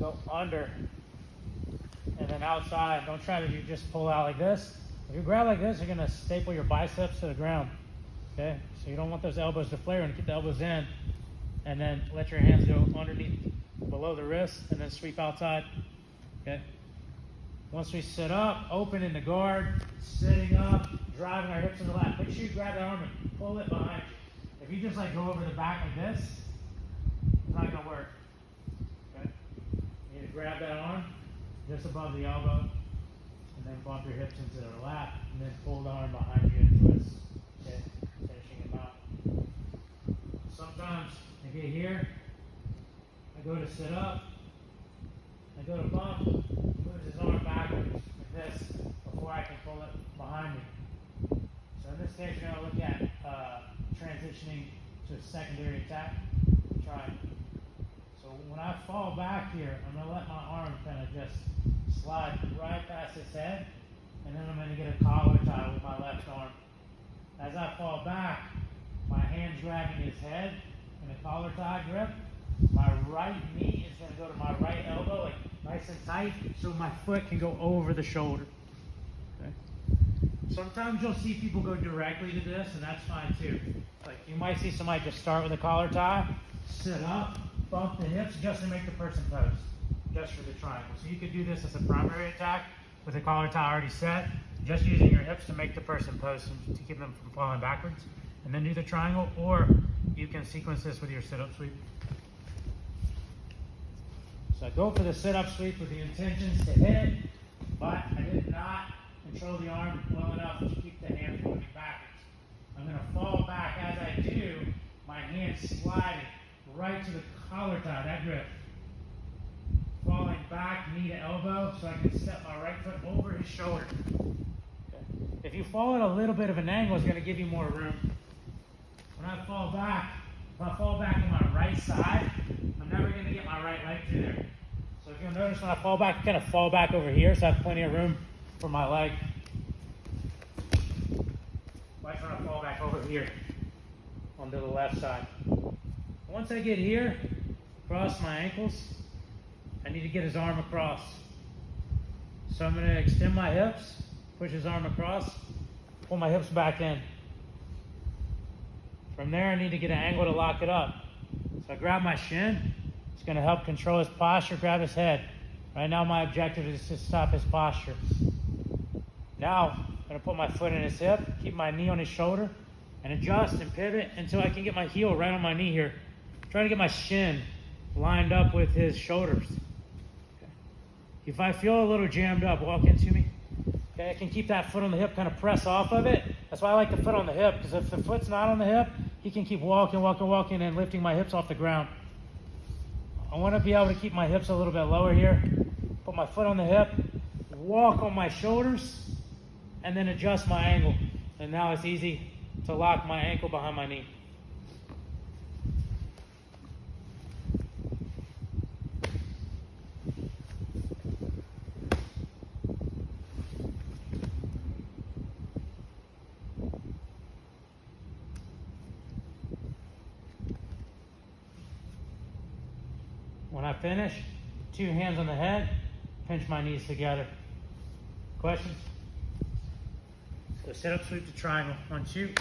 go under, and then outside. Don't try to just pull out like this. If you grab like this, you're gonna staple your biceps to the ground. Okay, so you don't want those elbows to flare, and keep the elbows in, and then let your hands go underneath, below the wrist, and then sweep outside. Okay. Once we sit up, open in the guard, sitting up, driving our hips in the lap. Make sure you grab that arm and pull it behind you. If you just like go over the back like this, it's not gonna work. Okay? You need to grab that arm just above the elbow, and then bump your hips into the lap, and then pull the arm behind you and twist. Okay? Finishing him out. Sometimes I get here, I go to sit up, I go to bump, moves his arm backwards like this before I can pull it behind me. So in this case, you're going to look at transitioning to a secondary attack. Try. So when I fall back here, I'm going to let my arm kind of just slide right past his head, and then I'm going to get a collar tie with my left arm. As I fall back, my hand's grabbing his head in a collar tie grip. My right knee is going to go to my right elbow, like nice and tight, so my foot can go over the shoulder. Okay. Sometimes you'll see people go directly to this, and that's fine too. Like you might see somebody just start with a collar tie, sit up, bump the hips just to make the person pose, just for the triangle. So you could do this as a primary attack with a collar tie already set, just using your hips to make the person pose to keep them from falling backwards, and then do the triangle, or you can sequence this with your sit-up sweep. So I go for the sit-up sweep with the intentions to hit, but I did not control the arm well enough to keep the hand moving backwards. I'm going to fall back. As I do, my hand sliding right to the collar tie, that grip. Falling back, knee to elbow, so I can step my right foot over his shoulder. Okay. If you fall at a little bit of an angle, it's going to give you more room. When I fall back, if I fall back on my right side, I'm never going to get my right leg through there. So if you'll notice when I fall back, I kind of fall back over here, so I have plenty of room for my leg. Watch when I fall back over here onto the left side. Once I get here, across my ankles, I need to get his arm across. So I'm going to extend my hips, push his arm across, pull my hips back in. From there, I need to get an angle to lock it up. So I grab my shin. It's going to help control his posture, grab his head. Right now, my objective is to stop his posture. Now, I'm going to put my foot in his hip, keep my knee on his shoulder, and adjust and pivot until I can get my heel right on my knee here. Try to get my shin lined up with his shoulders. Okay. If I feel a little jammed up, walk into me. Okay, I can keep that foot on the hip, kind of press off of it. That's why I like the foot on the hip, because if the foot's not on the hip, he can keep walking, and lifting my hips off the ground. I want to be able to keep my hips a little bit lower here. Put my foot on the hip, walk on my shoulders, and then adjust my angle. And now it's easy to lock my ankle behind my knee. When I finish, 2 hands on the head, pinch my knees together. Questions? So sit up, sweep to triangle. 1, 2.